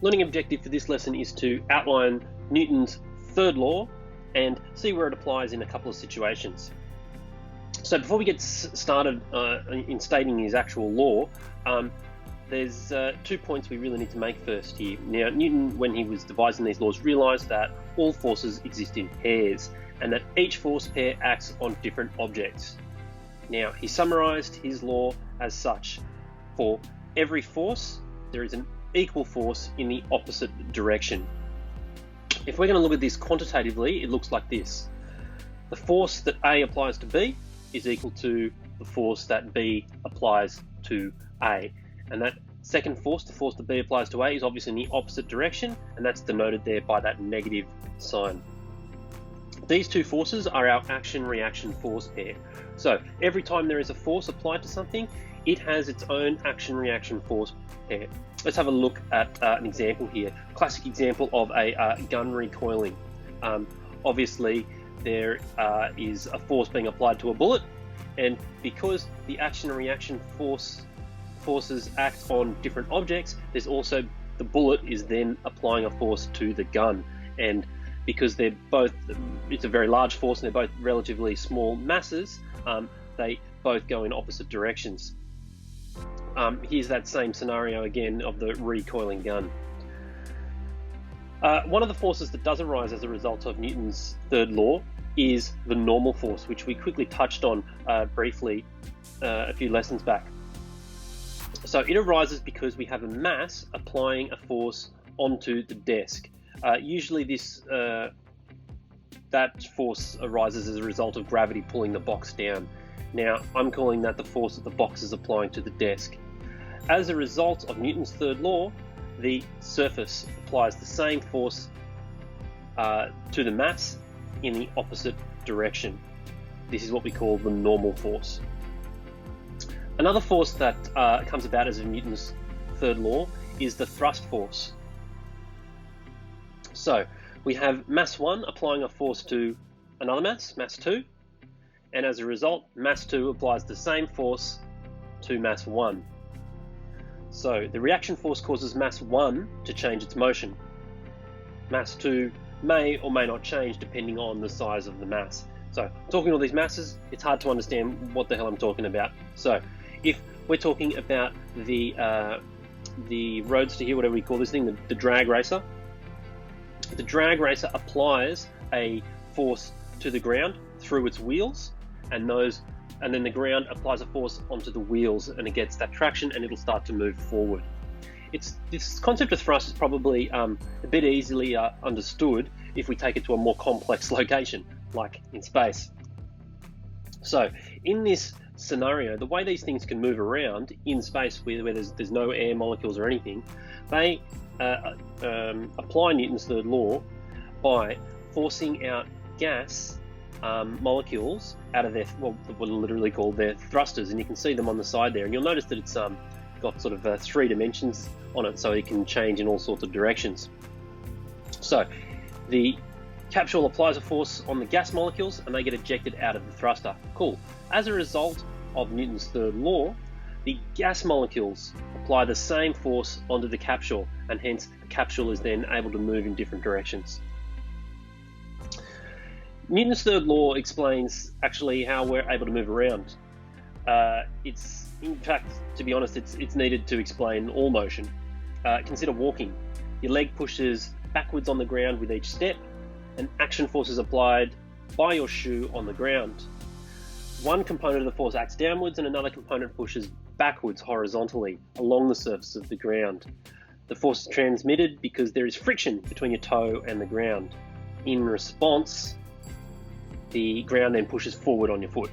Learning objective for this lesson is to outline Newton's third law and see where it applies in a couple of situations. So before we get started in stating his actual law, there's 2 points we really need to make first here. Now, Newton, when he was devising these laws, realised that all forces exist in pairs and that each force pair acts on different objects. Now, he summarised his law as such. For every force, there is an equal force in the opposite direction. If we're going to look at this quantitatively, it looks like this. The force that A applies to B is equal to the force that B applies to A. And that second force, the force that B applies to A, is obviously in the opposite direction, and that's denoted there by that negative sign. These two forces are our action-reaction force pair. So every time there is a force applied to something, it has its own action-reaction force pair. Let's have a look at an example here. Classic example of a gun recoiling. Obviously, there is a force being applied to a bullet, and because the action and reaction forces act on different objects, there's also the bullet is then applying a force to the gun, and because it's a very large force and they're both relatively small masses, they both go in opposite directions. Here's that same scenario again of the recoiling gun. One of the forces that does arise as a result of Newton's third law is the normal force, which we quickly touched on briefly a few lessons back. So it arises because we have a mass applying a force onto the desk. Usually that force arises as a result of gravity pulling the box down. Now, I'm calling that the force that the box is applying to the desk. As a result of Newton's third law, the surface applies the same force to the mass in the opposite direction. This is what we call the normal force. Another force that comes about as of Newton's third law is the thrust force. So we have mass 1 applying a force to another mass 2, and as a result, mass 2 applies the same force to mass 1. So the reaction force causes mass 1 to change its motion. Mass 2 may or may not change depending on the size of the mass. So talking all these masses, it's hard to understand what the hell I'm talking about. So if we're talking about the roadster here, whatever we call this thing, the drag racer, the drag racer applies a force to the ground through its wheels, and then the ground applies a force onto the wheels, and it gets that traction and it'll start to move forward. This concept of thrust is probably a bit easily understood if we take it to a more complex location, like in space. So in this scenario, the way these things can move around in space where there's no air molecules or anything, they apply Newton's third law by forcing out gas molecules out of their, what are literally called their thrusters, and you can see them on the side there, and you'll notice that it's got sort of 3 dimensions on it, so it can change in all sorts of directions. So the capsule applies a force on the gas molecules and they get ejected out of the thruster. Cool. As a result of Newton's third law, the gas molecules apply the same force onto the capsule, and hence the capsule is then able to move in different directions. Newton's third law explains actually how we're able to move around. It's, in fact, to be honest, it's needed to explain all motion. Consider walking. Your leg pushes backwards on the ground with each step, and action force is applied by your shoe on the ground. One component of the force acts downwards and another component pushes backwards horizontally along the surface of the ground. The force is transmitted because there is friction between your toe and the ground. In response, the ground then pushes forward on your foot.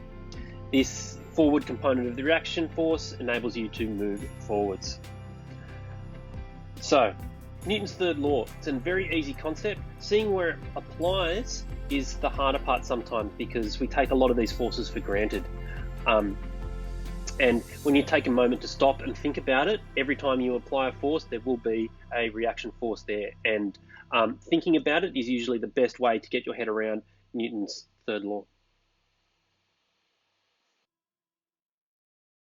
This forward component of the reaction force enables you to move forwards. So, Newton's third law, it's a very easy concept. Seeing where it applies is the harder part sometimes, because we take a lot of these forces for granted. And when you take a moment to stop and think about it, every time you apply a force, there will be a reaction force there. And thinking about it is usually the best way to get your head around Newton's third law.